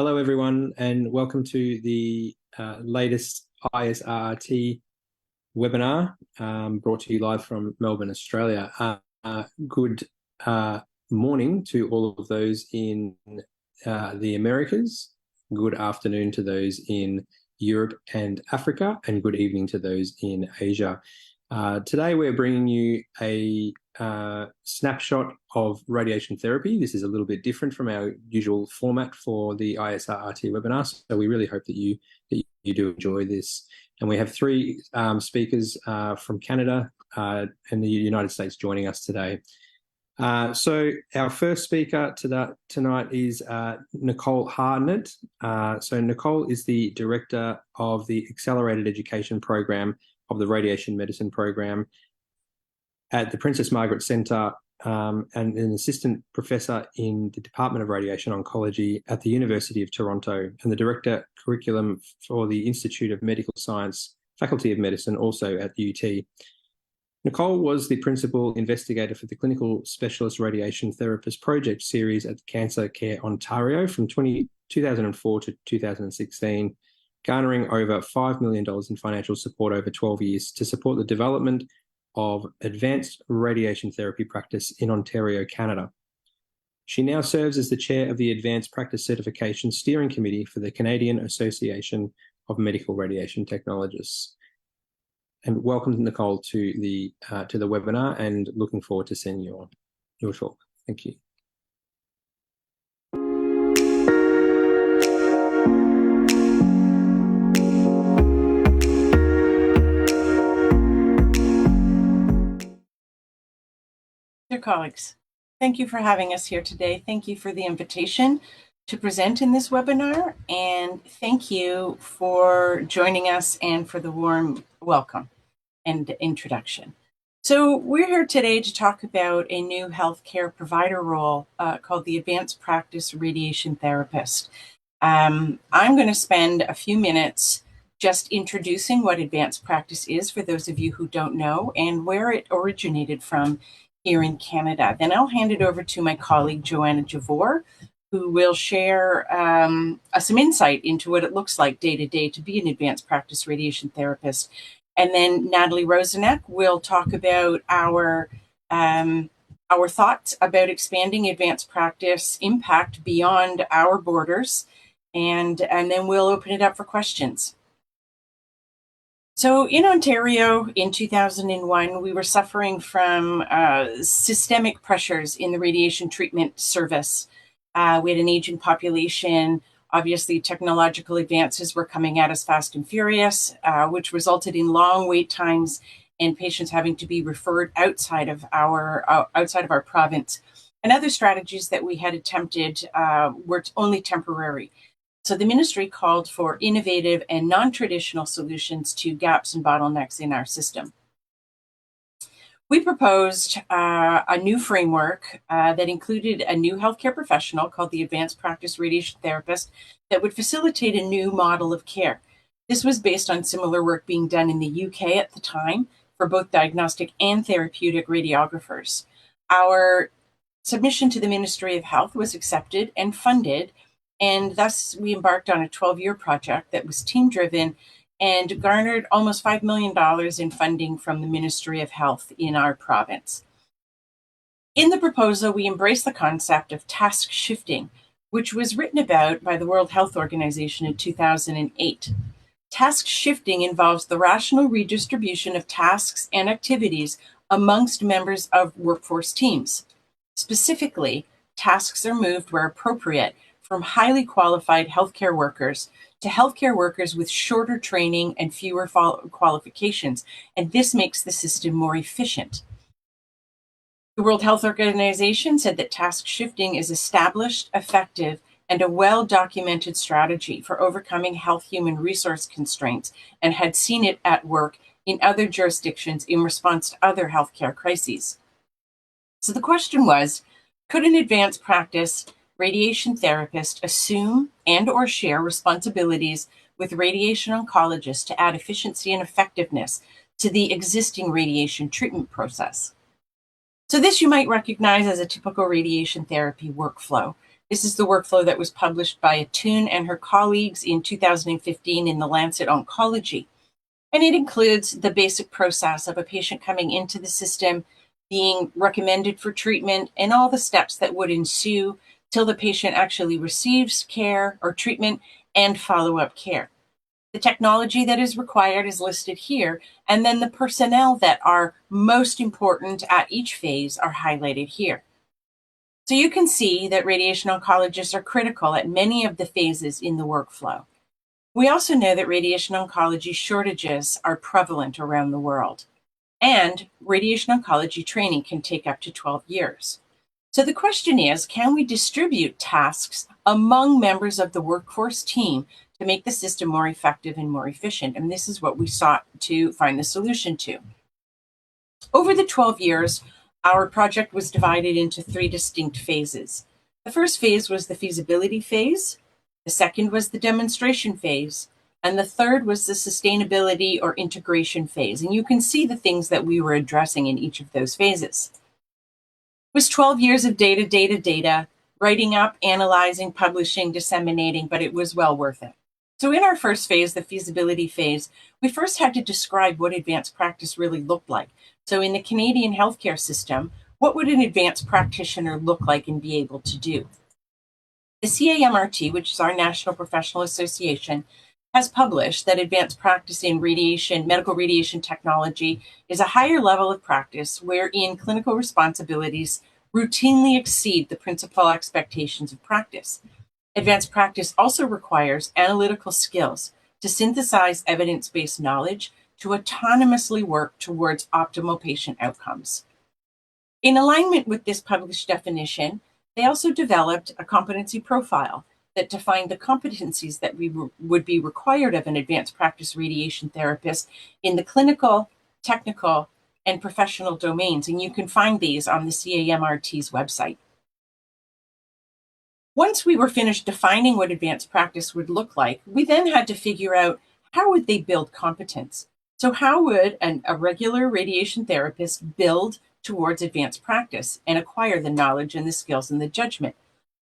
Hello, everyone, and welcome to the latest Isrrt webinar brought to you live from Melbourne, Australia. Good morning to all of those in the Americas. Good afternoon to those in Europe and Africa, and good evening to those in Asia. Today, we're bringing you a snapshot of radiation therapy. This is a little bit different from our usual format for the Isrrt webinar, so we really hope that you do enjoy this. And we have three speakers from Canada and the United States joining us today. So our first speaker tonight is Nicole Harnett. So Nicole is the Director of the Accelerated Education Program of the Radiation Medicine Program at the Princess Margaret Centre and an Assistant Professor in the Department of Radiation Oncology at the University of Toronto, and the Director Curriculum for the Institute of Medical Science, Faculty of Medicine, also at the UT. Nicole was the Principal Investigator for the Clinical Specialist Radiation Therapist Project Series at Cancer Care Ontario from 2004 to 2016, garnering over $5 million in financial support over 12 years to support the development of advanced radiation therapy practice in Ontario, Canada. She now serves as the chair of the Advanced Practice Certification Steering Committee for the Canadian Association of Medical Radiation Technologists. And welcome, Nicole, to the webinar, and looking forward to seeing your talk. Thank you. Dear colleagues, thank you for having us here today. Thank you for the invitation to present in this webinar, and thank you for joining us and for the warm welcome and introduction. So we're here today to talk about a new healthcare provider role called the Advanced Practice Radiation Therapist. I'm going to spend a few minutes just introducing what advanced practice is for those of you who don't know and where it originated from here in Canada. Then I'll hand it over to my colleague, Joanna Javor, who will share some insight into what it looks like day to day to be an advanced practice radiation therapist. And then Natalie Rosenek will talk about our thoughts about expanding advanced practice impact beyond our borders. And then we'll open it up for questions. So in Ontario in 2001, we were suffering from systemic pressures in the radiation treatment service. We had an aging population. Obviously, technological advances were coming at us fast and furious, which resulted in long wait times and patients having to be referred outside of our province. And other strategies that we had attempted were only temporary. So the ministry called for innovative and non-traditional solutions to gaps and bottlenecks in our system. We proposed a new framework that included a new healthcare professional called the Advanced Practice Radiation Therapist that would facilitate a new model of care. This was based on similar work being done in the UK at the time for both diagnostic and therapeutic radiographers. Our submission to the Ministry of Health was accepted and funded, and thus we embarked on a 12-year project that was team-driven and garnered almost $5 million in funding from the Ministry of Health in our province. In the proposal, we embraced the concept of task shifting, which was written about by the World Health Organization in 2008. Task shifting involves the rational redistribution of tasks and activities amongst members of workforce teams. Specifically, tasks are moved where appropriate from highly qualified healthcare workers to healthcare workers with shorter training and fewer qualifications, and this makes the system more efficient. The World Health Organization said that task shifting is established, effective, and a well-documented strategy for overcoming health human resource constraints, and had seen it at work in other jurisdictions in response to other healthcare crises. So the question was, could an advanced practice radiation therapist assume and or share responsibilities with radiation oncologists to add efficiency and effectiveness to the existing radiation treatment process? So this you might recognize as a typical radiation therapy workflow. This is the workflow that was published by Advan and her colleagues in 2015 in the Lancet Oncology. And it includes the basic process of a patient coming into the system, being recommended for treatment, and all the steps that would ensue till the patient actually receives care or treatment and follow-up care. The technology that is required is listed here, and then the personnel that are most important at each phase are highlighted here. So you can see that radiation oncologists are critical at many of the phases in the workflow. We also know that radiation oncology shortages are prevalent around the world, and radiation oncology training can take up to 12 years. So the question is, can we distribute tasks among members of the workforce team to make the system more effective and more efficient? And this is what we sought to find the solution to. Over the 12 years, our project was divided into 3 distinct phases. The first phase was the feasibility phase. The second was the demonstration phase, and the third was the sustainability or integration phase. And you can see the things that we were addressing in each of those phases. It was 12 years of data, writing up, analyzing, publishing, disseminating, but it was well worth it. So in our first phase, the feasibility phase, we first had to describe what advanced practice really looked like. So in the Canadian healthcare system, what would an advanced practitioner look like and be able to do? The CAMRT, which is our National Professional Association, has published that advanced practice in medical radiation technology is a higher level of practice wherein clinical responsibilities routinely exceed the principal expectations of practice. Advanced practice also requires analytical skills to synthesize evidence-based knowledge to autonomously work towards optimal patient outcomes. In alignment with this published definition, they also developed a competency profile that defined the competencies that would be required of an advanced practice radiation therapist in the clinical, technical, and professional domains. And you can find these on the CAMRT's website. Once we were finished defining what advanced practice would look like, we then had to figure out how would they build competence. So how would a regular radiation therapist build towards advanced practice and acquire the knowledge and the skills and the judgment?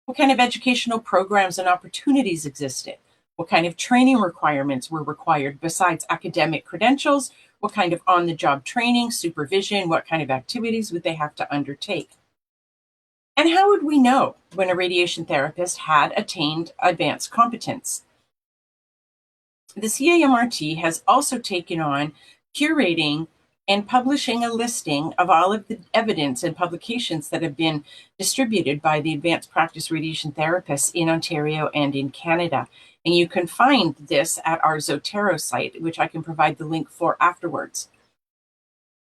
What kind of educational programs and opportunities existed? What kind of training requirements were required besides academic credentials? What kind of on-the-job training, supervision, what kind of activities would they have to undertake? And how would we know when a radiation therapist had attained advanced competence? The CAMRT has also taken on curating and publishing a listing of all of the evidence and publications that have been distributed by the advanced practice radiation therapists in Ontario and in Canada. And you can find this at our Zotero site, which I can provide the link for afterwards.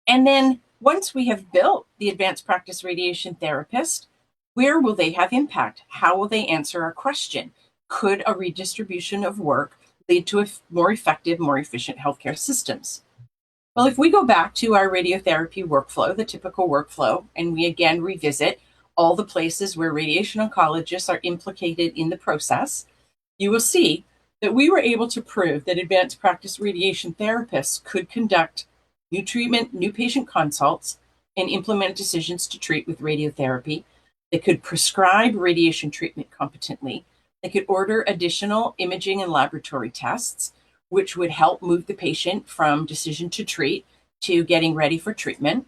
And then once we have built the advanced practice radiation therapist, where will they have impact? How will they answer our question? Could a redistribution of work lead to a more effective, more efficient healthcare systems? Well, if we go back to our radiotherapy workflow, the typical workflow, and we again revisit all the places where radiation oncologists are implicated in the process, you will see that we were able to prove that advanced practice radiation therapists could conduct new treatment, new patient consults, and implement decisions to treat with radiotherapy. They could prescribe radiation treatment competently. They could order additional imaging and laboratory tests, which would help move the patient from decision to treat to getting ready for treatment.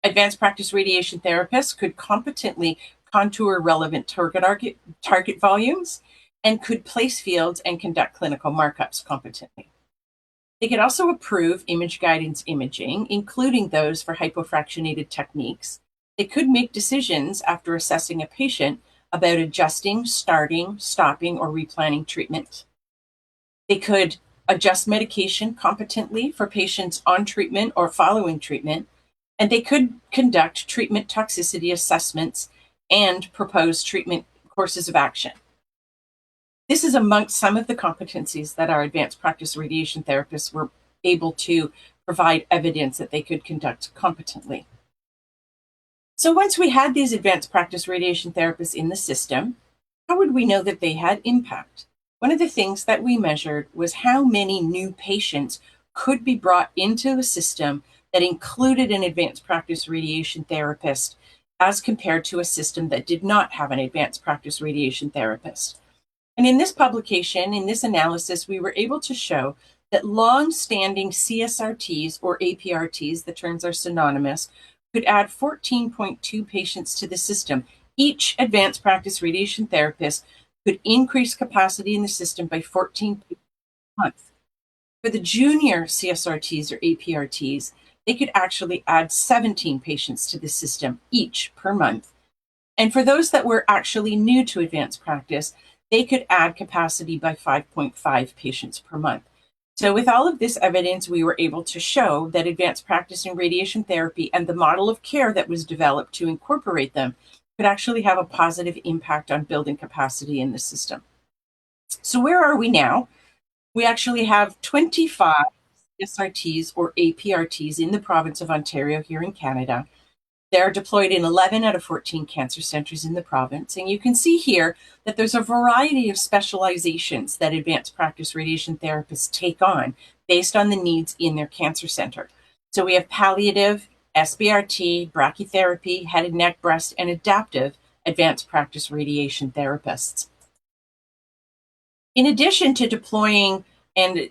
Advanced practice radiation therapists could competently contour relevant target volumes and could place fields and conduct clinical markups competently. They could also approve image guidance imaging, including those for hypofractionated techniques. They could make decisions after assessing a patient about adjusting, starting, stopping, or replanning treatment. They could adjust medication competently for patients on treatment or following treatment, and they could conduct treatment toxicity assessments and propose treatment courses of action. This is amongst some of the competencies that our advanced practice radiation therapists were able to provide evidence that they could conduct competently. So once we had these advanced practice radiation therapists in the system, how would we know that they had impact? One of the things that we measured was how many new patients could be brought into the system that included an advanced practice radiation therapist as compared to a system that did not have an advanced practice radiation therapist. And in this publication, in this analysis, we were able to show that long-standing CSRTs or APRTs, the terms are synonymous, could add 14.2 patients to the system. Each advanced practice radiation therapist could increase capacity in the system by 14 patients a month. For the junior CSRTs or APRTs, they could actually add 17 patients to the system each per month. And for those that were actually new to advanced practice, they could add capacity by 5.5 patients per month. So with all of this evidence, we were able to show that advanced practice in radiation therapy and the model of care that was developed to incorporate them could actually have a positive impact on building capacity in the system. So where are we now? We actually have 25 SRTs or APRTs in the province of Ontario here in Canada. They're deployed in 11 out of 14 cancer centers in the province. And you can see here that there's a variety of specializations that advanced practice radiation therapists take on based on the needs in their cancer center. So we have palliative, SBRT, brachytherapy, head and neck, breast, and adaptive advanced practice radiation therapists. In addition to deploying and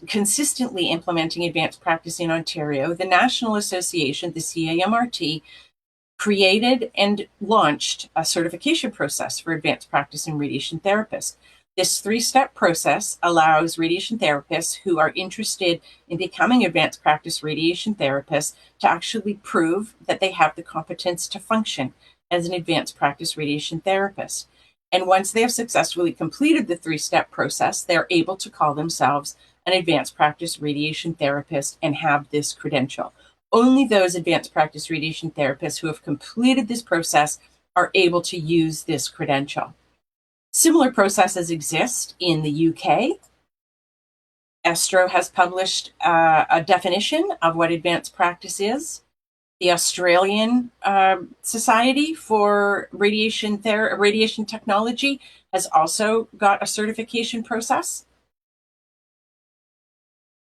consistently implementing advanced practice in Ontario, the National Association, the CAMRT, created and launched a certification process for advanced practice in radiation therapists. This three-step process allows radiation therapists who are interested in becoming advanced practice radiation therapists to actually prove that they have the competence to function as an advanced practice radiation therapist. And once they have successfully completed the three-step process, they're able to call themselves an advanced practice radiation therapist and have this credential. Only those advanced practice radiation therapists who have completed this process are able to use this credential. Similar processes exist in the UK. Estro has published a definition of what advanced practice is. The Australian Society for Radiation Technology has also got a certification process.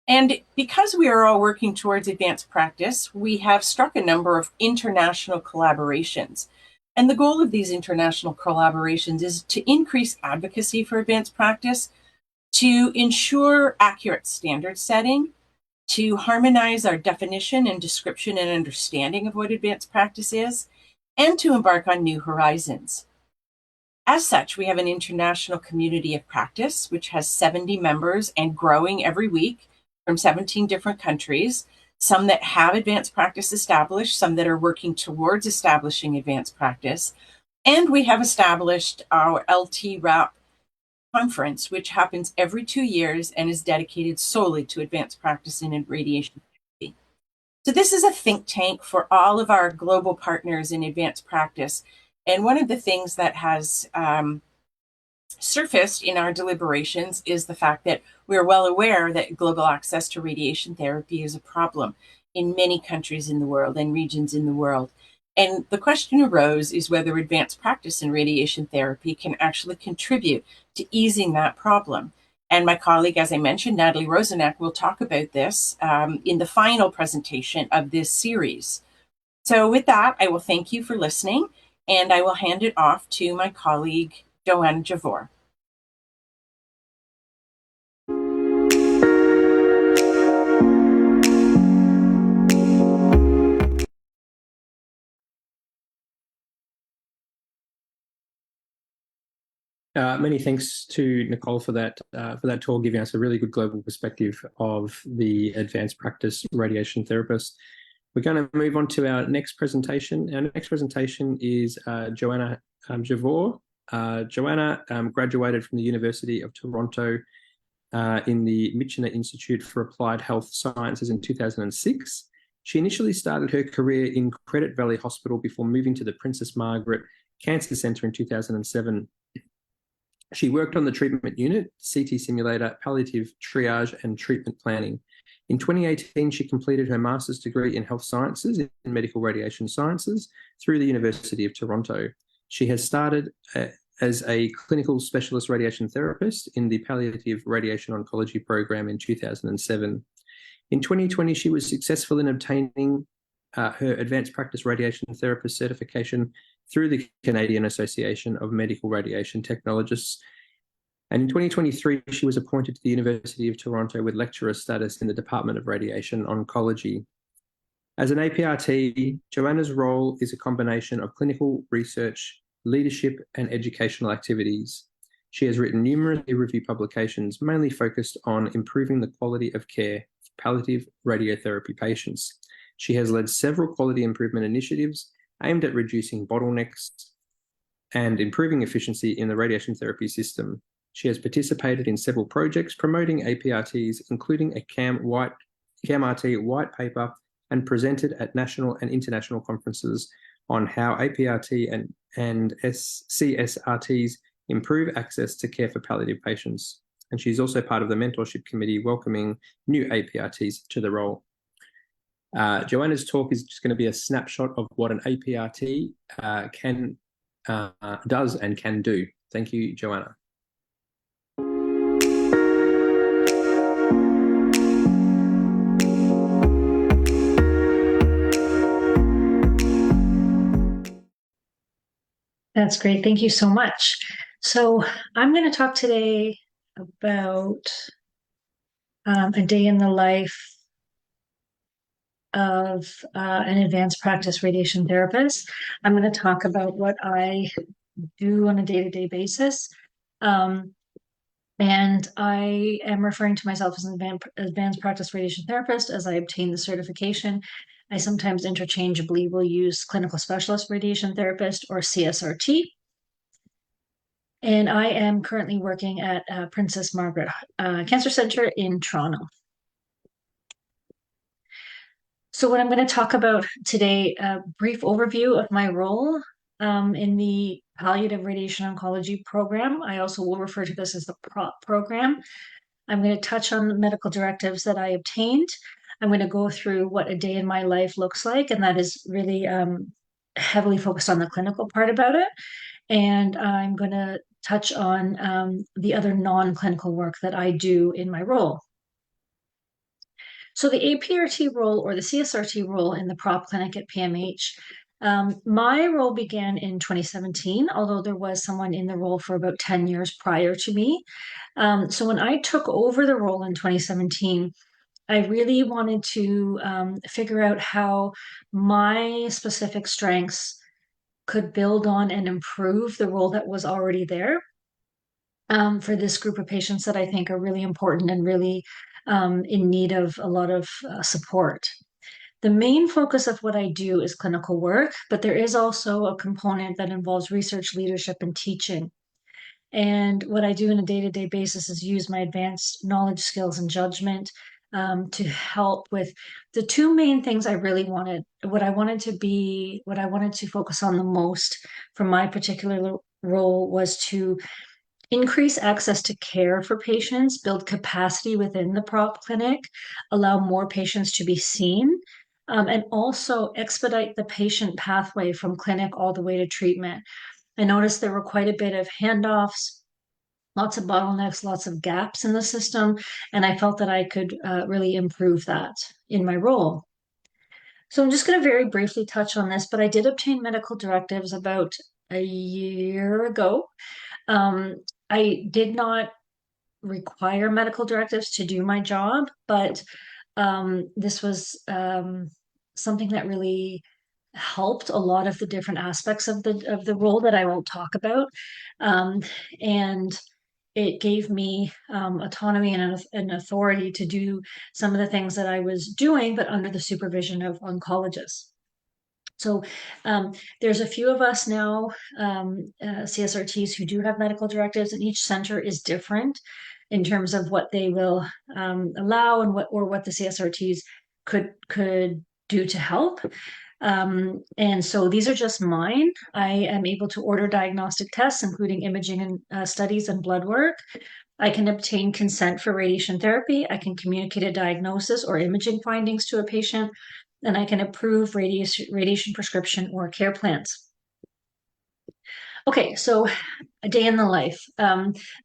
And because we are all working towards advanced practice, we have struck a number of international collaborations. And the goal of these international collaborations is to increase advocacy for advanced practice, to ensure accurate standard setting, to harmonize our definition and description and understanding of what advanced practice is, and to embark on new horizons. As such, we have an international community of practice, which has 70 members and growing every week from 17 different countries, some that have advanced practice established, some that are working towards establishing advanced practice. And we have established our LT-RAP conference, which happens every 2 years and is dedicated solely to advanced practice in radiation therapy. So this is a think tank for all of our global partners in advanced practice. And one of the things that has surfaced in our deliberations is the fact that we're well aware that global access to radiation therapy is a problem in many countries in the world and regions in the world. And the question arose is whether advanced practice in radiation therapy can actually contribute to easing that problem. And my colleague, as I mentioned, Natalie Rosenek, will talk about this in the final presentation of this series. So with that, I will thank you for listening, and I will hand it off to my colleague, Joanna Javor. Many thanks to Nicole for that talk, giving us a really good global perspective of the advanced practice radiation therapist. We're going to move on to our next presentation. Our next presentation is Joanna Javor. Joanna graduated from the University of Toronto in the Michener Institute for Applied Health Sciences in 2006. She initially started her career in Credit Valley Hospital before moving to the Princess Margaret Cancer Centre in 2007. She worked on the treatment unit, CT simulator, palliative triage, and treatment planning. In 2018, she completed her master's degree in health sciences in medical radiation sciences through the University of Toronto. She has started as a clinical specialist radiation therapist in the palliative radiation oncology program in 2007. In 2020, she was successful in obtaining her advanced practice radiation therapist certification through the Canadian Association of Medical Radiation Technologists. And in 2023, she was appointed to the University of Toronto with lecturer status in the Department of Radiation Oncology. As an APRT, Joanna's role is a combination of clinical research, leadership, and educational activities. She has written numerous peer-reviewed publications, mainly focused on improving the quality of care for palliative radiotherapy patients. She has led several quality improvement initiatives aimed at reducing bottlenecks and improving efficiency in the radiation therapy system. She has participated in several projects promoting APRTs, including a CAMRT white paper, and presented at national and international conferences on how APRT and CSRTs improve access to care for palliative patients. And she's also part of the mentorship committee welcoming new APRTs to the role. Joanna's talk is just going to be a snapshot of what an APRT does and can do. Thank you, Joanna. That's great. Thank you so much. So I'm going to talk today about a day in the life of an advanced practice radiation therapist. I'm going to talk about what I do on a day-to-day basis. And I am referring to myself as an advanced practice radiation therapist as I obtain the certification. I sometimes interchangeably will use clinical specialist radiation therapist or CSRT. And I am currently working at Princess Margaret Cancer Center in Toronto. So what I'm going to talk about today, a brief overview of my role in the palliative radiation oncology program. I also will refer to this as the PROP program. I'm going to touch on the medical directives that I obtained. I'm going to go through what a day in my life looks like, and that is really heavily focused on the clinical part about it. And I'm going to touch on the other non-clinical work that I do in my role. So the APRT role or the CSRT role in the PROP clinic at PMH, my role began in 2017, although there was someone in the role for about 10 years prior to me. So when I took over the role in 2017, I really wanted to figure out how my specific strengths could build on and improve the role that was already there for this group of patients that I think are really important and really in need of a lot of support. The main focus of what I do is clinical work, but there is also a component that involves research, leadership, and teaching. And what I do on a day-to-day basis is use my advanced knowledge, skills, and judgment to help with the two main things I really wanted, what I wanted to focus on the most from my particular role was to increase access to care for patients, build capacity within the PROP clinic, allow more patients to be seen, and also expedite the patient pathway from clinic all the way to treatment. I noticed there were quite a bit of handoffs, lots of bottlenecks, lots of gaps in the system, and I felt that I could really improve that in my role. So I'm just going to very briefly touch on this, but I did obtain medical directives about a year ago. I did not require medical directives to do my job, but this was something that really helped a lot of the different aspects of the role that I won't talk about. And it gave me autonomy and authority to do some of the things that I was doing, but under the supervision of oncologists. So there's a few of us now, CSRTs, who do have medical directives, and each center is different in terms of what they will allow and what the CSRTs could do to help. And so these are just mine. I am able to order diagnostic tests, including imaging and studies and blood work. I can obtain consent for radiation therapy. I can communicate a diagnosis or imaging findings to a patient, and I can approve radiation prescription or care plans. Okay, so a day in the life.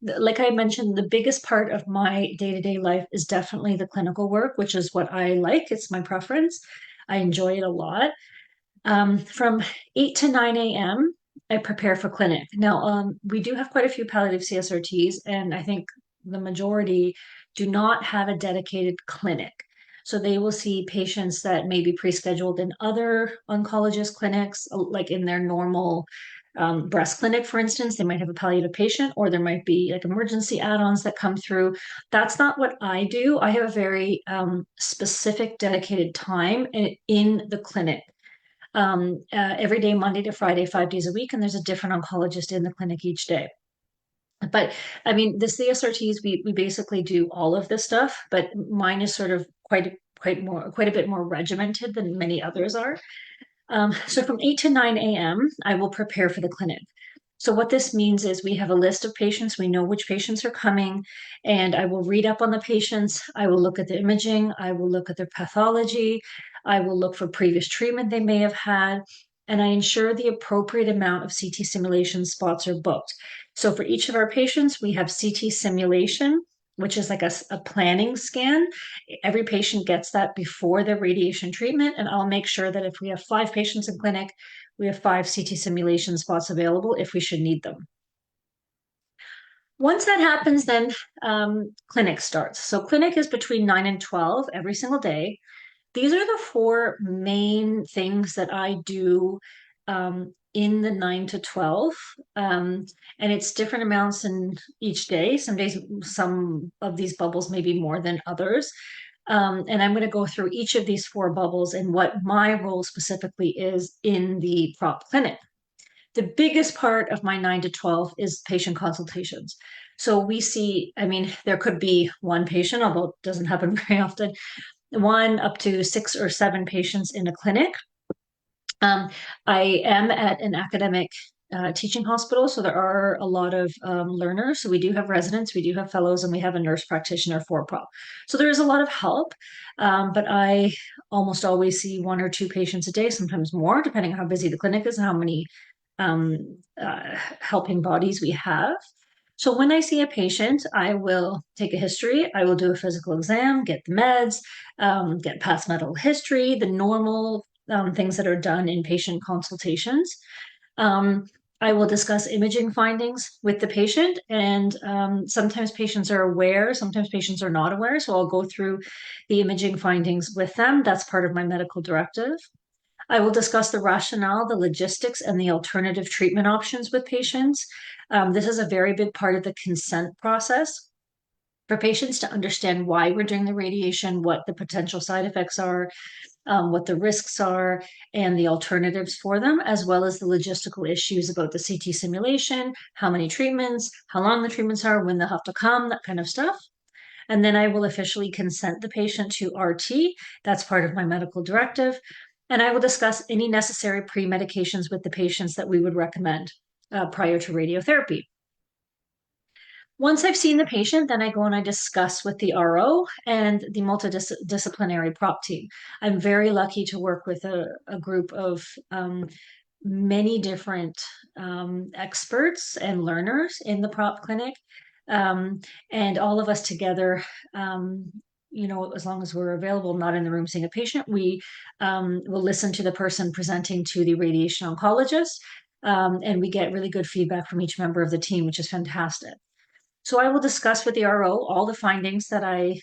Like I mentioned, the biggest part of my day-to-day life is definitely the clinical work, which is what I like. It's my preference. I enjoy it a lot. From 8 to 9 a.m., I prepare for clinic. Now, we do have quite a few palliative CSRTs, and I think the majority do not have a dedicated clinic. So they will see patients that may be pre-scheduled in other oncologist clinics, like in their normal breast clinic, for instance. They might have a palliative patient, or there might be like emergency add-ons that come through. That's not what I do. I have a very specific dedicated time in the clinic every day, Monday to Friday, 5 days a week, and there's a different oncologist in the clinic each day. But I mean, the CSRTs, we basically do all of this stuff, but mine is sort of quite a bit more regimented than many others are. So from 8 to 9 a.m., I will prepare for the clinic. So what this means is we have a list of patients, we know which patients are coming, and I will read up on the patients. I will look at the imaging, I will look at their pathology, I will look for previous treatment they may have had, and I ensure the appropriate amount of CT simulation spots are booked. So for each of our patients, we have CT simulation, which is like a planning scan. Every patient gets that before their radiation treatment, and I'll make sure that if we have 5 patients in clinic, we have 5 CT simulation spots available if we should need them. Once that happens, then clinic starts. So clinic is between 9 and 12 every single day. These are the 4 main things that I do in the 9 to 12. And it's different amounts in each day. Some days, some of these bubbles may be more than others. And I'm going to go through each of these 4 bubbles and what my role specifically is in the prop clinic. The biggest part of my 9 to 12 is patient consultations. So we see, I mean, there could be 1 patient, although it doesn't happen very often, 1 up to 6 or 7 patients in a clinic. I am at an academic teaching hospital, so there are a lot of learners. So we do have residents, we do have fellows, and we have a nurse practitioner for prop. So there is a lot of help, but I almost always see 1 or 2 patients a day, sometimes more, depending on how busy the clinic is and how many helping bodies we have. So when I see a patient, I will take a history, I will do a physical exam, get the meds, get past medical history, the normal things that are done in patient consultations. I will discuss imaging findings with the patient, and sometimes patients are aware, sometimes patients are not aware, so I'll go through the imaging findings with them. That's part of my medical directive. I will discuss the rationale, the logistics, and the alternative treatment options with patients. This is a very big part of the consent process for patients to understand why we're doing the radiation, what the potential side effects are, what the risks are, and the alternatives for them, as well as the logistical issues about the CT simulation, how many treatments, how long the treatments are, when they'll have to come, that kind of stuff. And then I will officially consent the patient to RT. That's part of my medical directive. And I will discuss any necessary pre-medications with the patients that we would recommend prior to radiotherapy. Once I've seen the patient, then I go and I discuss with the RO and the multidisciplinary prop team. I'm very lucky to work with a group of many different experts and learners in the prop clinic. And all of us together, as long as we're available, not in the room seeing a patient, we will listen to the person presenting to the radiation oncologist. And we get really good feedback from each member of the team, which is fantastic. So I will discuss with the RO all the findings that I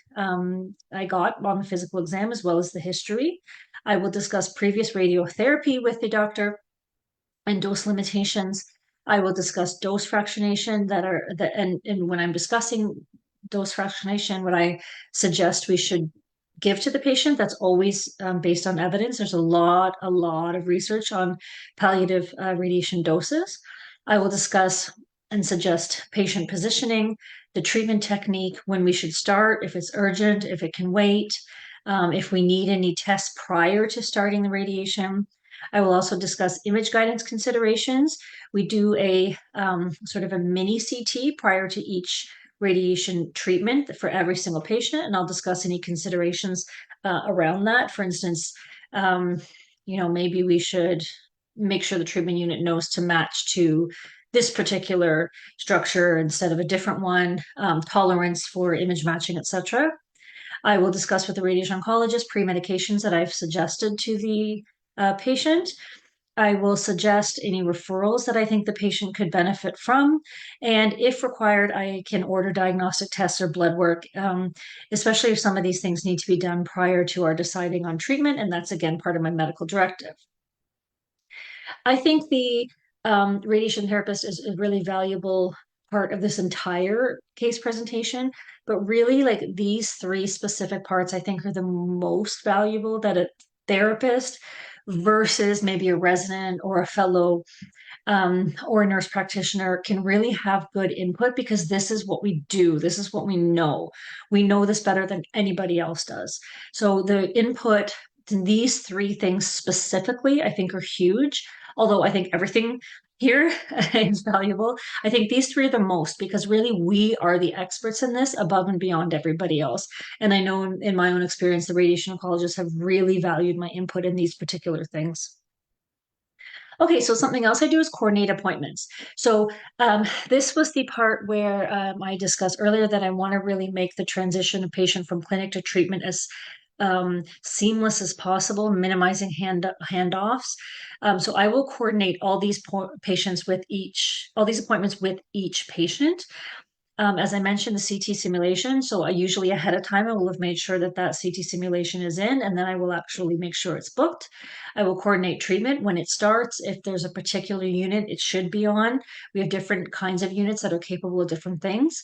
got on the physical exam, as well as the history. I will discuss previous radiotherapy with the doctor and dose limitations. I will discuss dose fractionation and when I'm discussing dose fractionation, what I suggest we should give to the patient, that's always based on evidence. There's a lot of research on palliative radiation doses. I will discuss and suggest patient positioning, the treatment technique, when we should start, if it's urgent, if it can wait, if we need any tests prior to starting the radiation. I will also discuss image guidance considerations. We do a sort of a mini CT prior to each radiation treatment for every single patient, and I'll discuss any considerations around that. For instance, maybe we should make sure the treatment unit knows to match to this particular structure instead of a different one, tolerance for image matching, etc. I will discuss with the radiation oncologist pre-medications that I've suggested to the patient. I will suggest any referrals that I think the patient could benefit from. And if required, I can order diagnostic tests or blood work, especially if some of these things need to be done prior to our deciding on treatment. And that's, again, part of my medical directive. I think the radiation therapist is a really valuable part of this entire case presentation, but really like these three specific parts I think are the most valuable that a therapist versus maybe a resident or a fellow or a nurse practitioner can really have good input, because this is what we do. This is what we know. We know this better than anybody else does. So the input to these three things specifically, I think, are huge. Although I think everything here is valuable. I think these three are the most, because really we are the experts in this above and beyond everybody else. And I know in my own experience, the radiation oncologists have really valued my input in these particular things. Okay, so something else I do is coordinate appointments. So this was the part where I discussed earlier that I want to really make the transition of patient from clinic to treatment as seamless as possible, minimizing handoffs. So I will coordinate all these patients with all these appointments with each patient. As I mentioned, the CT simulation. So I usually ahead of time, I will have made sure that that CT simulation is in, and then I will actually make sure it's booked. I will coordinate treatment when it starts. If there's a particular unit it should be on, we have different kinds of units that are capable of different things.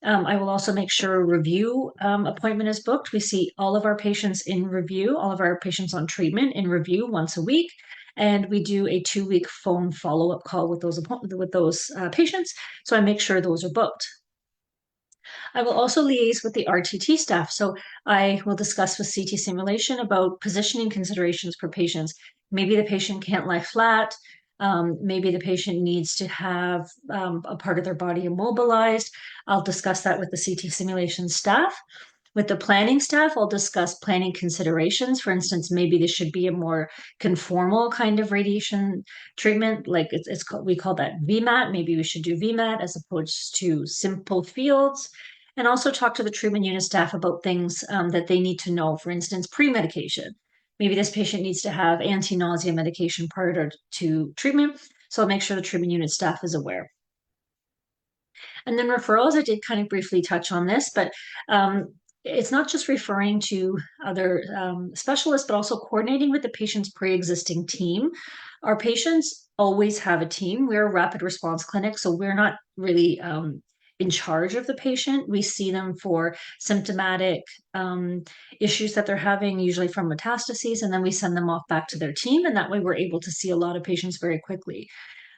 I will also make sure a review appointment is booked. We see all of our patients in review, all of our patients on treatment in review once a week. And we do a 2-week phone follow-up call with those patients. So I make sure those are booked. I will also liaise with the RTT staff. So I will discuss with CT simulation about positioning considerations for patients. Maybe the patient can't lie flat. Maybe the patient needs to have a part of their body immobilized. I'll discuss that with the CT simulation staff. With the planning staff, I'll discuss planning considerations. For instance, maybe this should be a more conformal kind of radiation treatment, like we call that VMAT. Maybe we should do VMAT as opposed to simple fields. And also talk to the treatment unit staff about things that they need to know. For instance, pre-medication. Maybe this patient needs to have anti-nausea medication prior to treatment. So I'll make sure the treatment unit staff is aware. And then referrals, I did kind of briefly touch on this, but it's not just referring to other specialists, but also coordinating with the patient's pre-existing team. Our patients always have a team. We're a rapid response clinic, so we're not really in charge of the patient. We see them for symptomatic issues that they're having, usually from metastases, and then we send them off back to their team. And that way we're able to see a lot of patients very quickly.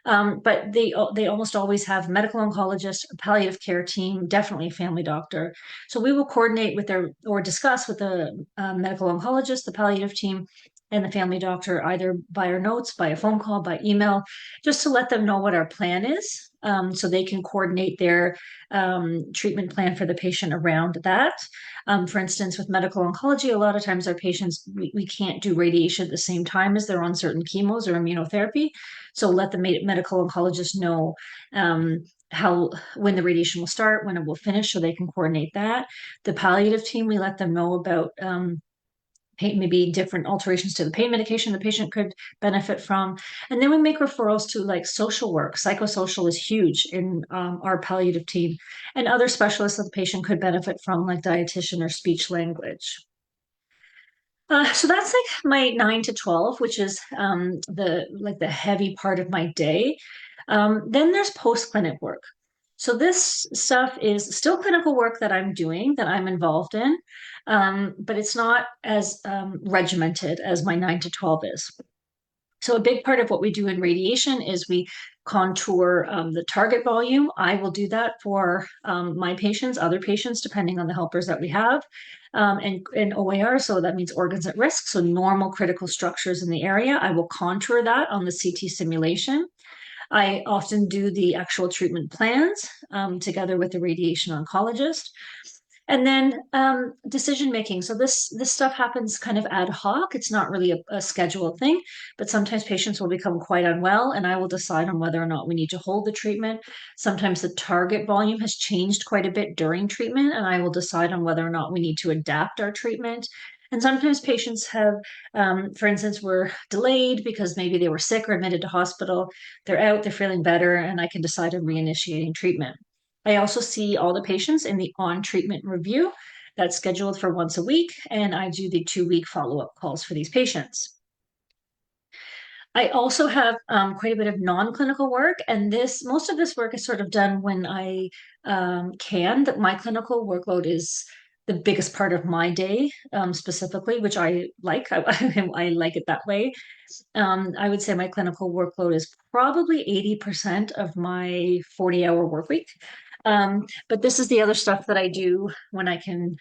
But they almost always have medical oncologist, a palliative care team, definitely a family doctor. So we will coordinate with or discuss with the medical oncologist, the palliative team, and the family doctor, either by our notes, by a phone call, by email, just to let them know what our plan is, so they can coordinate their treatment plan for the patient around that. For instance, with medical oncology, a lot of times our patients, we can't do radiation at the same time as they're on certain chemos or immunotherapy. So let the medical oncologist know when the radiation will start, when it will finish, so they can coordinate that. The palliative team, we let them know about maybe different alterations to the pain medication the patient could benefit from. And then we make referrals to like social work. Psychosocial is huge in our palliative team, and other specialists that the patient could benefit from, like dietitian or speech language. So that's like my 9 to 12, which is the heavy part of my day. Then there's post-clinic work. So this stuff is still clinical work that I'm doing, that I'm involved in, but it's not as regimented as my 9 to 12 is. So a big part of what we do in radiation is we contour the target volume. I will do that for my patients, other patients, depending on the helpers that we have, and OAR, so that means organs at risk, so normal critical structures in the area. I will contour that on the CT simulation. I often do the actual treatment plans together with the radiation oncologist. And then decision making. So this stuff happens kind of ad hoc. It's not really a scheduled thing, but sometimes patients will become quite unwell, and I will decide on whether or not we need to hold the treatment. Sometimes the target volume has changed quite a bit during treatment, and I will decide on whether or not we need to adapt our treatment. And sometimes patients have, for instance, were delayed because maybe they were sick or admitted to hospital. They're out, they're feeling better, and I can decide on reinitiating treatment. I also see all the patients in the on-treatment review that's scheduled for once a week, and I do the 2-week follow-up calls for these patients. I also have quite a bit of non-clinical work, and most of this work is sort of done when I can. That my clinical workload is the biggest part of my day, specifically, which I like. I like it that way. I would say my clinical workload is probably 80% of my 40-hour work week. But this is the other stuff that I do when I can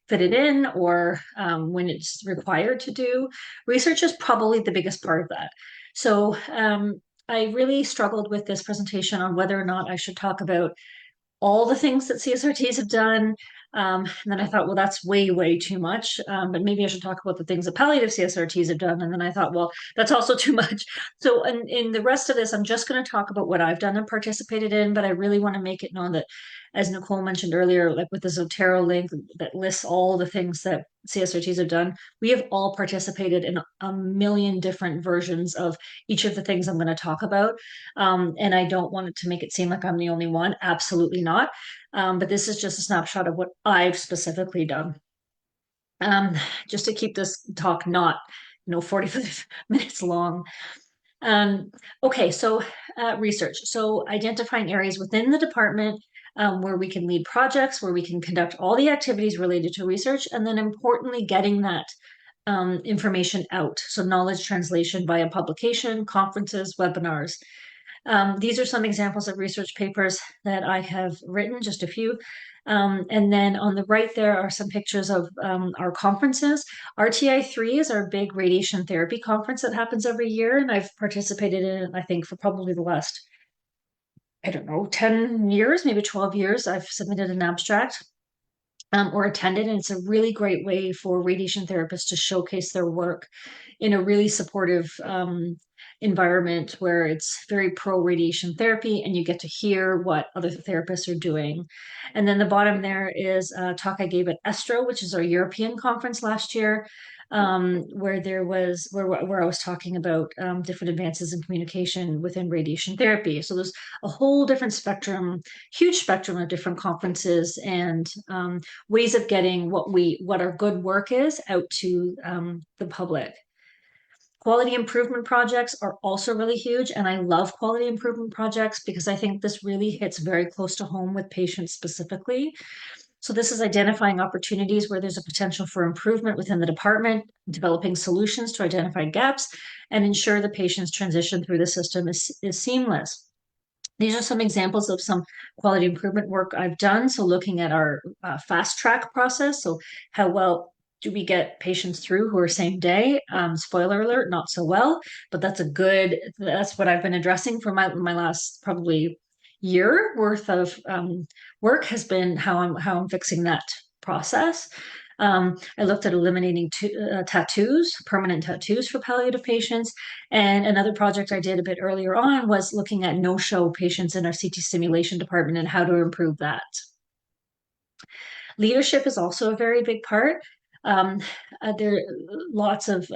fit it in, or when it's required to do. Research is probably the biggest part of that. So I really struggled with this presentation on whether or not I should talk about all the things that CSRTs have done. And then I thought, well, that's way, way too much. But maybe I should talk about the things that palliative CSRTs have done. And then I thought, well, that's also too much. So in the rest of this, I'm just going to talk about what I've done and participated in. But I really want to make it known that, as Nicole mentioned earlier, like with the Zotero link that lists all the things that CSRTs have done, we have all participated in a million different versions of each of the things I'm going to talk about. And I don't want it to make it seem like I'm the only one. Absolutely not. But this is just a snapshot of what I've specifically done. Just to keep this talk not, 45 minutes long. Okay, so research. So identifying areas within the department where we can lead projects, where we can conduct all the activities related to research, and then importantly, getting that information out. So knowledge translation via publication, conferences, webinars. These are some examples of research papers that I have written, just a few. And then on the right there are some pictures of our conferences. RTI3 is our big radiation therapy conference that happens every year, and I've participated in it, I think, for probably the last, 10 years, maybe 12 years. I've submitted an abstract or attended, and it's a really great way for radiation therapists to showcase their work in a really supportive environment where it's very pro radiation therapy, and you get to hear what other therapists are doing. And then the bottom there is a talk I gave at Isrrt, which is our European conference last year, where I was talking about different advances in communication within radiation therapy. So there's a whole different spectrum, huge spectrum of different conferences and ways of getting what our good work is out to the public. Quality improvement projects are also really huge, and I love quality improvement projects because I think this really hits very close to home with patients specifically. So this is identifying opportunities where there's a potential for improvement within the department, developing solutions to identify gaps, and ensure the patient's transition through the system is seamless. These are some examples of some quality improvement work I've done. So looking at our fast track process, so how well do we get patients through who are same day? Spoiler alert, not so well, but that's what I've been addressing for my last probably year worth of work has been how I'm fixing that process. I looked at eliminating tattoos, permanent tattoos for palliative patients. And another project I did a bit earlier on was looking at no-show patients in our CT stimulation department and how to improve that. Leadership is also a very big part. There are lots of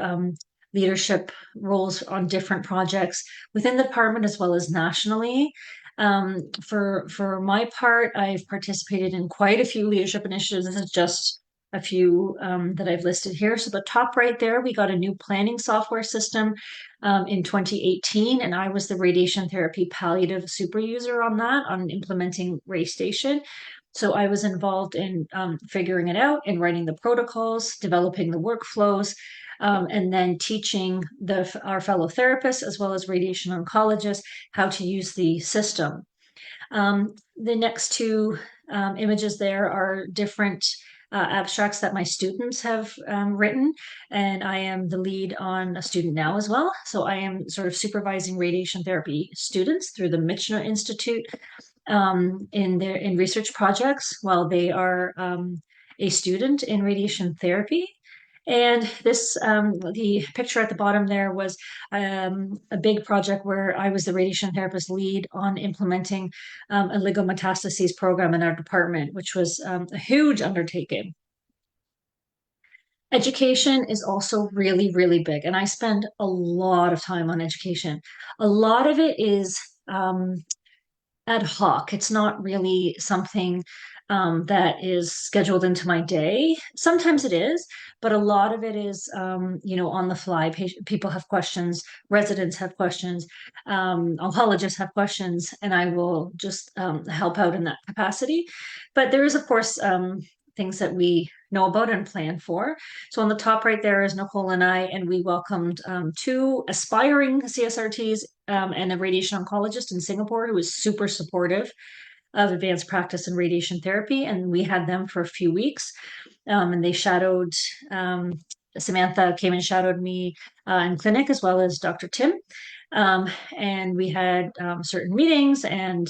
leadership roles on different projects within the department as well as nationally. For my part, I've participated in quite a few leadership initiatives. This is just a few that I've listed here. So the top right there, we got a new planning software system in 2018, and I was the radiation therapy palliative super user on that, on implementing RayStation. So I was involved in figuring it out and writing the protocols, developing the workflows, and then teaching our fellow therapists as well as radiation oncologists how to use the system. The next two images there are different abstracts that my students have written, and I am the lead on a student now as well. So I am sort of supervising radiation therapy students through the Michener Institute. in research projects while they are a student in radiation therapy. And this, the picture at the bottom there was a big project where I was the radiation therapist lead on implementing a oligometastases program in our department, which was a huge undertaking. Education is also really, really big, and I spend a lot of time on education. A lot of it is ad hoc. It's not really something that is scheduled into my day. Sometimes it is, but a lot of it is, on the fly. People have questions, residents have questions, oncologists have questions, and I will just help out in that capacity. But there is, of course, things that we know about and plan for. So on the top right there is Nicole and I, and we welcomed two aspiring CSRTs and a radiation oncologist in Singapore who was super supportive of advanced practice in radiation therapy. And we had them for a few weeks, and they shadowed, Samantha came and shadowed me in clinic, as well as Dr. Tim. And we had certain meetings, and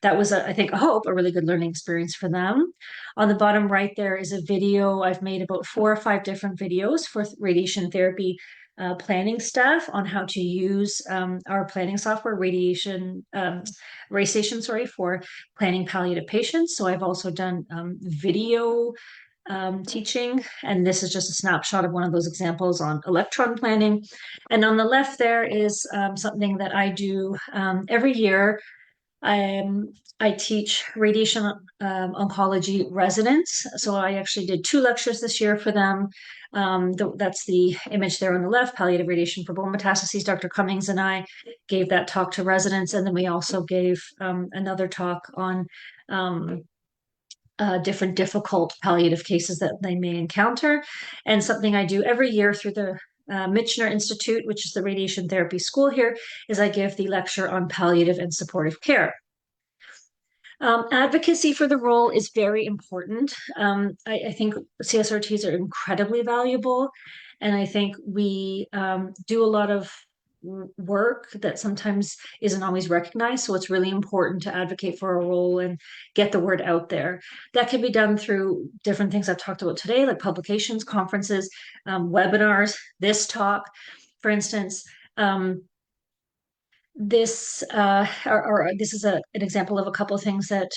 that was, I think, I hope, a really good learning experience for them. On the bottom right there is a video. I've made about 4 or 5 different videos for radiation therapy planning staff on how to use our planning software, RayStation, sorry, for planning palliative patients. So I've also done video teaching, and this is just a snapshot of one of those examples on electron planning. And on the left there is something that I do every year. I teach radiation oncology residents. So I actually did 2 lectures this year for them. That's the image there on the left, palliative radiation for bone metastases. Dr. Cummings and I gave that talk to residents. And then we also gave another talk on different difficult palliative cases that they may encounter. And something I do every year through the Michener Institute, which is the radiation therapy school here, is I give the lecture on palliative and supportive care. Advocacy for the role is very important. I think CSRTs are incredibly valuable, and I think we do a lot of work that sometimes isn't always recognized. So it's really important to advocate for a role and get the word out there. That can be done through different things I've talked about today, like publications, conferences, webinars, this talk, for instance. This this is an example of a couple of things that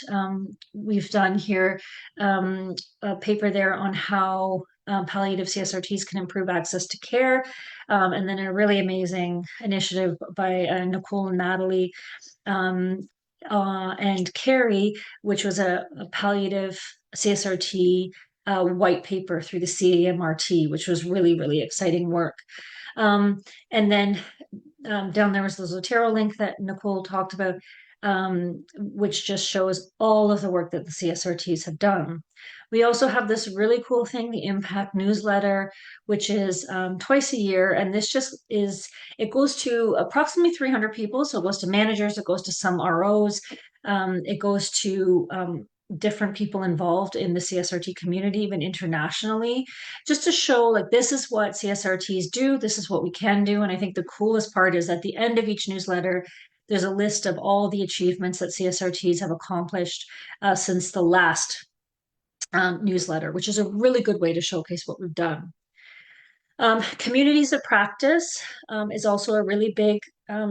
we've done here. A paper there on how palliative CSRTs can improve access to care, and then a really amazing initiative by Nicole and Natalie and Carrie, which was a palliative CSRT white paper through the CAMRT, which was really, really exciting work. And then down there was the Zotero link that Nicole talked about, which just shows all of the work that the CSRTs have done. We also have this really cool thing, the Impact newsletter, which is twice a year. And this just is, it goes to approximately 300 people. So it goes to managers, it goes to some ROs, it goes to different people involved in the CSRT community, even internationally, just to show like this is what CSRTs do, this is what we can do. And I think the coolest part is at the end of each newsletter, there's a list of all the achievements that CSRTs have accomplished since the last newsletter, which is a really good way to showcase what we've done. Communities of practice is also a really big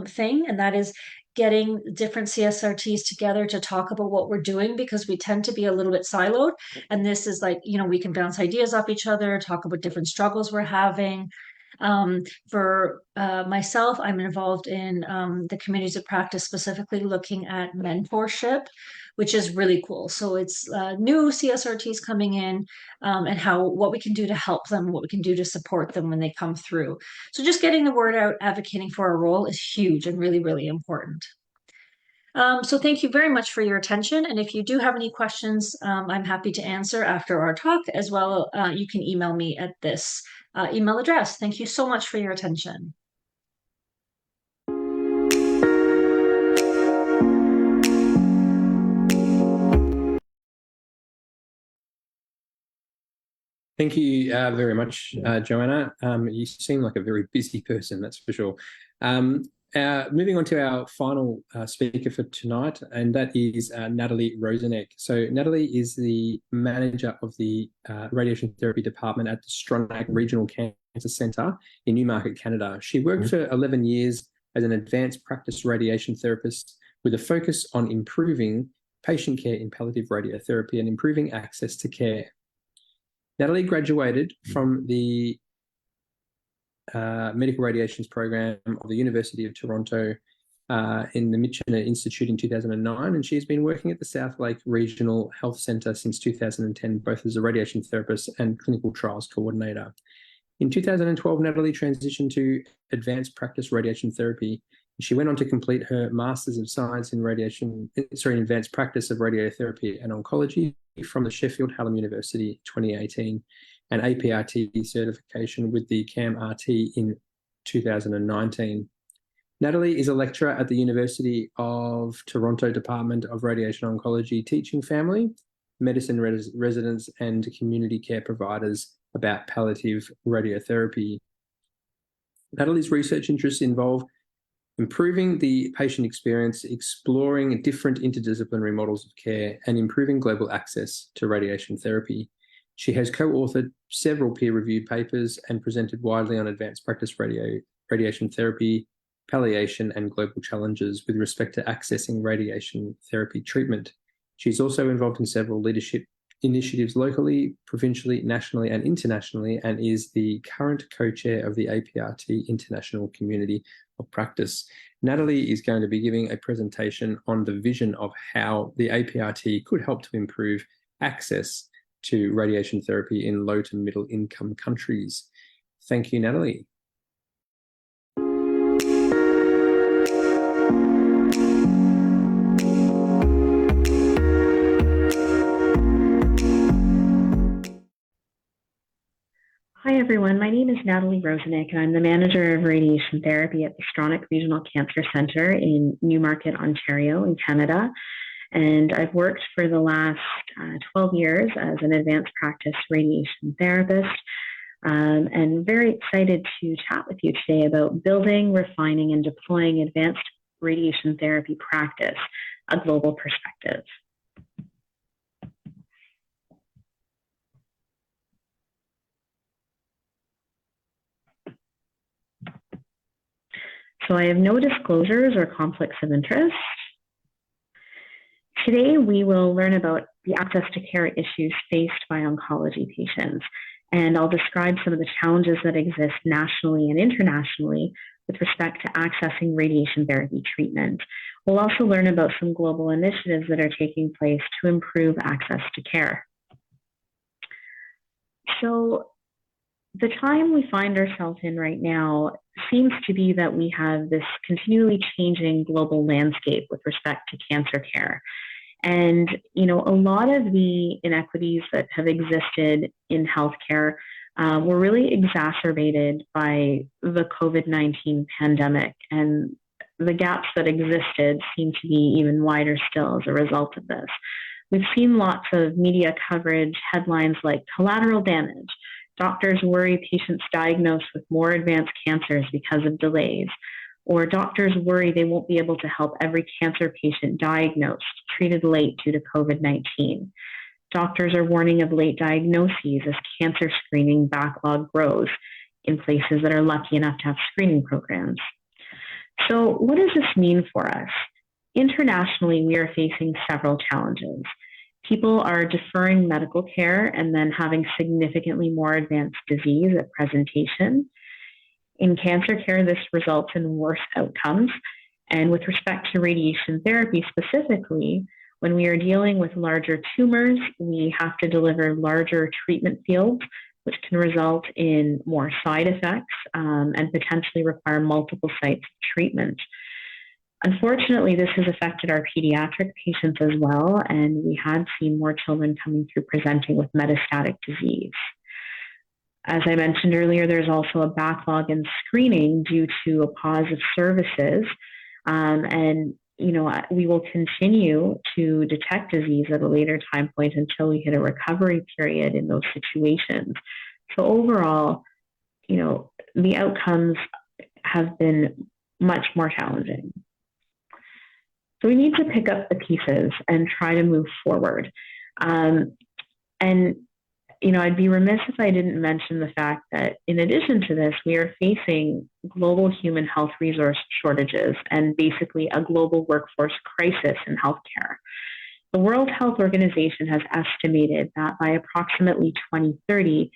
thing, and that is getting different CSRTs together to talk about what we're doing, because we tend to be a little bit siloed. And this is like, we can bounce ideas off each other, talk about different struggles we're having. For myself, I'm involved in the communities of practice, specifically looking at mentorship, which is really cool. So it's new CSRTs coming in and what we can do to help them, what we can do to support them when they come through. So just getting the word out, advocating for a role is huge and really, really important. So thank you very much for your attention. And if you do have any questions, I'm happy to answer after our talk as well. You can email me at this email address. Thank you so much for your attention. Thank you very much, Joanna. You seem like a very busy person, that's for sure. Moving on to our final speaker for tonight, and that is Natalie Rosenek. So Natalie is the manager of the radiation therapy department at the Stronach Regional Cancer Centre in Newmarket, Canada. She worked for 11 years as an advanced practice radiation therapist with a focus on improving patient care in palliative radiotherapy and improving access to care. Natalie graduated from the medical radiations program of the University of Toronto in the Michener Institute in 2009, and she has been working at the South Lake Regional Health Centre since 2010, both as a radiation therapist and clinical trials coordinator. In 2012, Natalie transitioned to advanced practice radiation therapy. She went on to complete her Masters of Science in Advanced Practice of Radiotherapy and Oncology from the Sheffield Hallam University 2018, and APRT certification with the CAM-RT in 2019. Natalie is a lecturer at the University of Toronto Department of Radiation Oncology, teaching family medicine residents and community care providers about palliative radiotherapy. Natalie's research interests involve improving the patient experience, exploring different interdisciplinary models of care, and improving global access to radiation therapy. She has co-authored several peer-reviewed papers and presented widely on advanced practice radiation therapy, palliation, and global challenges with respect to accessing radiation therapy treatment. She's also involved in several leadership initiatives locally, provincially, nationally, and internationally, and is the current co-chair of the APRT International Community of Practice. Natalie is going to be giving a presentation on the vision of how the APRT could help to improve access to radiation therapy in low to middle income countries. Thank you, Natalie. Hi everyone, my name is Natalie Rosenek and I'm the manager of radiation therapy at the Stronach Regional Cancer Centre in Newmarket, Ontario in Canada. And I've worked for the last 12 years as an advanced practice radiation therapist, and very excited to chat with you today about building, refining, and deploying advanced radiation therapy practice, a global perspective. So I have no disclosures or conflicts of interest. Today, we will learn about the access to care issues faced by oncology patients, and I'll describe some of the challenges that exist nationally and internationally with respect to accessing radiation therapy treatment. We'll also learn about some global initiatives that are taking place to improve access to care. So the time we find ourselves in right now seems to be that we have this continually changing global landscape with respect to cancer care. And, you know, a lot of the inequities that have existed in healthcare were really exacerbated by the COVID-19 pandemic, and the gaps that existed seem to be even wider still as a result of this. We've seen lots of media coverage, headlines like collateral damage. Doctors worry patients diagnosed with more advanced cancers because of delays, or doctors worry they won't be able to help every cancer patient diagnosed, treated late due to COVID-19. Doctors are warning of late diagnoses as cancer screening backlog grows in places that are lucky enough to have screening programs. So what does this mean for us? Internationally, we are facing several challenges. People are deferring medical care and then having significantly more advanced disease at presentation. In cancer care, this results in worse outcomes. And with respect to radiation therapy specifically, when we are dealing with larger tumors, we have to deliver larger treatment fields, which can result in more side effects and potentially require multiple sites of treatment. Unfortunately, this has affected our pediatric patients as well, and we had seen more children coming through presenting with metastatic disease. As I mentioned earlier, there's also a backlog in screening due to a pause of services, and we will continue to detect disease at a later time point until we hit a recovery period in those situations. So overall, the outcomes have been much more challenging. So we need to pick up the pieces and try to move forward. And, I'd be remiss if I didn't mention the fact that in addition to this, we are facing global human health resource shortages and basically a global workforce crisis in healthcare. The World Health Organization has estimated that by approximately 2030,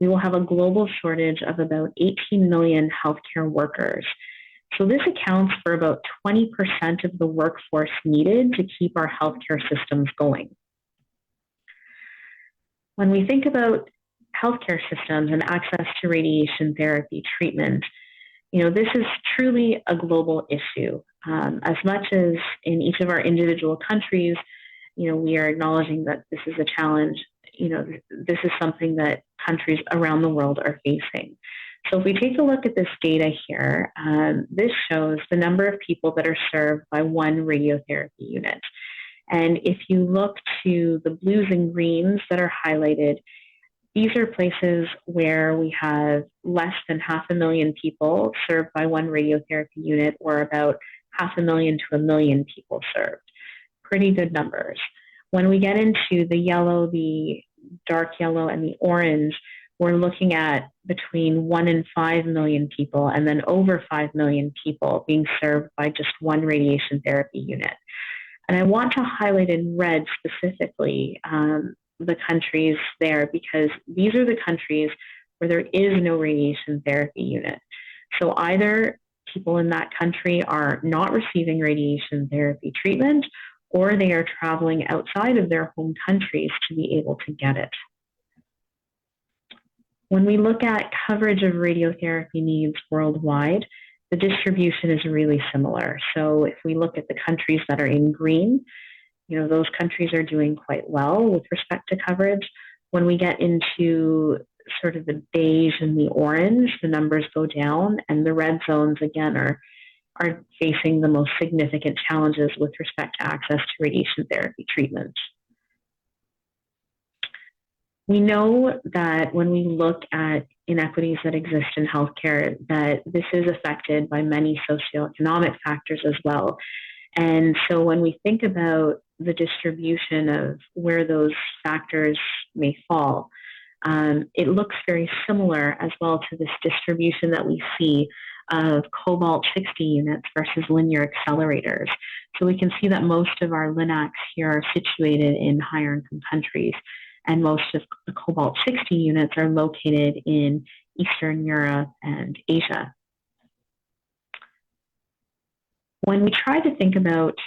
we will have a global shortage of about 18 million healthcare workers. So this accounts for about 20% of the workforce needed to keep our healthcare systems going. When we think about healthcare systems and access to radiation therapy treatment, this is truly a global issue. As much as in each of our individual countries, we are acknowledging that this is a challenge. This is something that countries around the world are facing. So if we take a look at this data here, this shows the number of people that are served by one radiotherapy unit. And if you look to the blues and greens that are highlighted, these are places where we have less than 500,000 people served by one radiotherapy unit, or about 500,000 to 1 million people served. Pretty good numbers. When we get into the yellow, the dark yellow, and the orange, we're looking at between 1 and 5 million people, and then over 5 million people being served by just one radiation therapy unit. And I want to highlight in red specifically the countries there, because these are the countries where there is no radiation therapy unit. So either people in that country are not receiving radiation therapy treatment, or they are traveling outside of their home countries to be able to get it. When we look at coverage of radiotherapy needs worldwide, the distribution is really similar. So if we look at the countries that are in green, those countries are doing quite well with respect to coverage. When we get into sort of the beige and the orange, the numbers go down, and the red zones again are facing the most significant challenges with respect to access to radiation therapy treatment. We know that when we look at inequities that exist in healthcare, that this is affected by many socioeconomic factors as well. And so when we think about the distribution of where those factors may fall, it looks very similar as well to this distribution that we see of cobalt-60 units versus linear accelerators. So we can see that most of our LINACs here are situated in higher income countries, and most of the cobalt-60 units are located in Eastern Europe and Asia. When we try to think about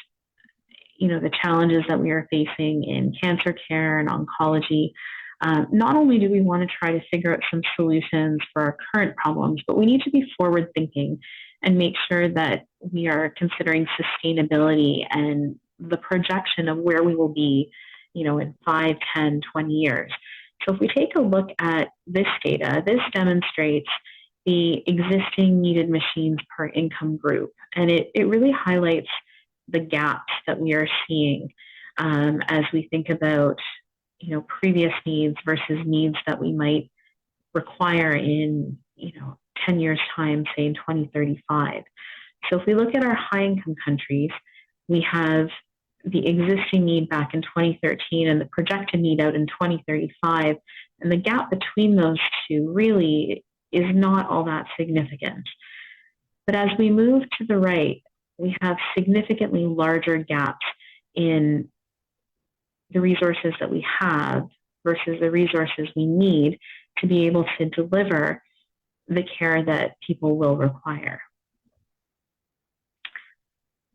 the challenges that we are facing in cancer care and oncology, not only do we want to try to figure out some solutions for our current problems, but we need to be forward thinking and make sure that we are considering sustainability and the projection of where we will be in 5, 10, 20 years. So if we take a look at this data, this demonstrates the existing needed machines per income group. And it really highlights the gaps that we are seeing as we think about previous needs versus needs that we might require in 10 years time, say in 2035. So if we look at our high income countries, we have the existing need back in 2013 and the projected need out in 2035. And the gap between those two really is not all that significant. But as we move to the right, we have significantly larger gaps in the resources that we have versus the resources we need to be able to deliver the care that people will require.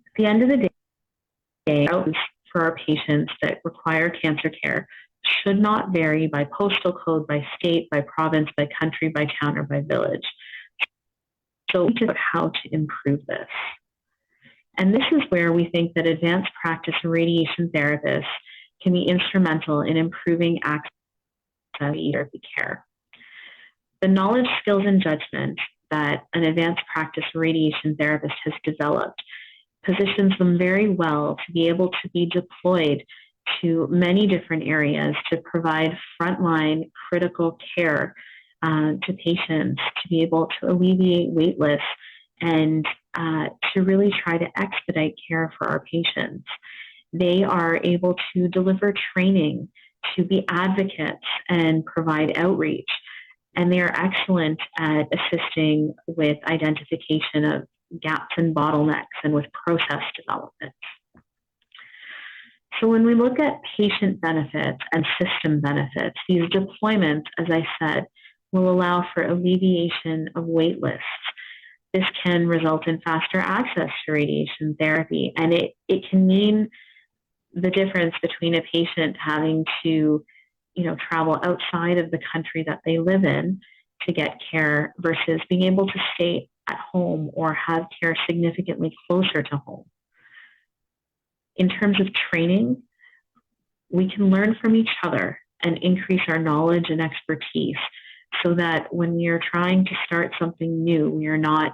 At the end of the day, outcomes for our patients that require cancer care should not vary by postal code, by state, by province, by country, by town, or by village. So we think about how to improve this. And this is where we think that advanced practice radiation therapists can be instrumental in improving access to radiotherapy care. The knowledge, skills, and judgment that an advanced practice radiation therapist has developed positions them very well to be able to be deployed to many different areas to provide frontline critical care to patients, to be able to alleviate wait lists and to really try to expedite care for our patients. They are able to deliver training, to be advocates and provide outreach. And they are excellent at assisting with identification of gaps and bottlenecks and with process development. So when we look at patient benefits and system benefits, these deployments, as I said, will allow for alleviation of wait lists. This can result in faster access to radiation therapy, and it can mean the difference between a patient having to, travel outside of the country that they live in to get care versus being able to stay at home or have care significantly closer to home. In terms of training, we can learn from each other and increase our knowledge and expertise so that when we are trying to start something new, we are not,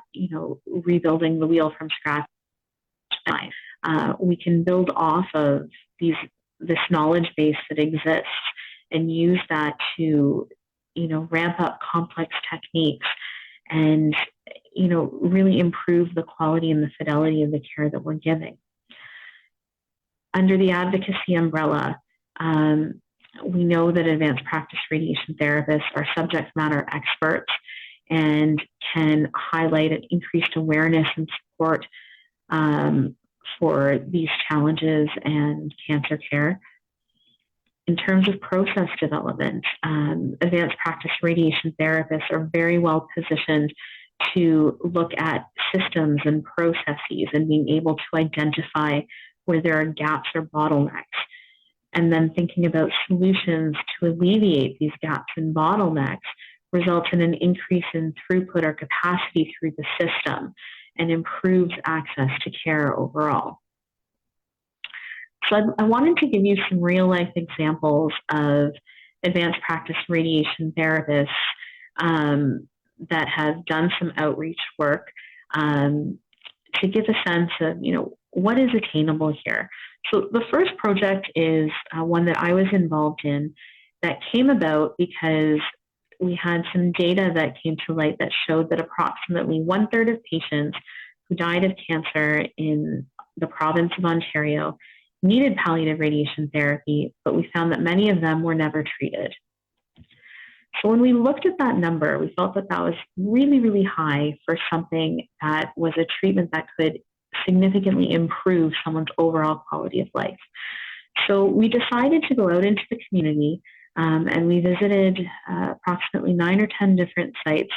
rebuilding the wheel from scratch. We can build off of this knowledge base that exists and use that to, ramp up complex techniques and, really improve the quality and the fidelity of the care that we're giving. Under the advocacy umbrella, we know that advanced practice radiation therapists are subject matter experts and can highlight an increased awareness and support for these challenges and cancer care. In terms of process development, advanced practice radiation therapists are very well positioned to look at systems and processes and being able to identify where there are gaps or bottlenecks, and then thinking about solutions to alleviate these gaps and bottlenecks results in an increase in throughput or capacity through the system and improves access to care overall. So I wanted to give you some real-life examples of advanced practice radiation therapists that have done some outreach work to give a sense of, what is attainable here. So the first project is one that I was involved in that came about because we had some data that came to light that showed that approximately 1/3 of patients who died of cancer in the province of Ontario needed palliative radiation therapy, but we found that many of them were never treated. So when we looked at that number, we felt that that was really, really high for something that was a treatment that could significantly improve someone's overall quality of life. So we decided to go out into the community and we visited approximately 9 or 10 different sites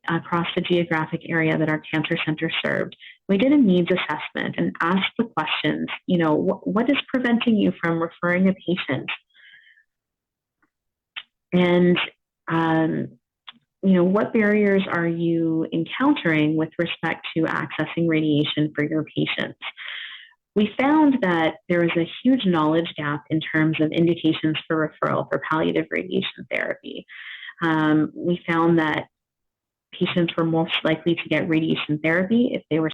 across the geographic area that our cancer center served. We did a needs assessment and asked the questions, what is preventing you from referring a patient? And, what barriers are you encountering with respect to accessing radiation for your patients? We found that there was a huge knowledge gap in terms of indications for referral for palliative radiation therapy. We found that patients were most likely to get radiation therapy if they were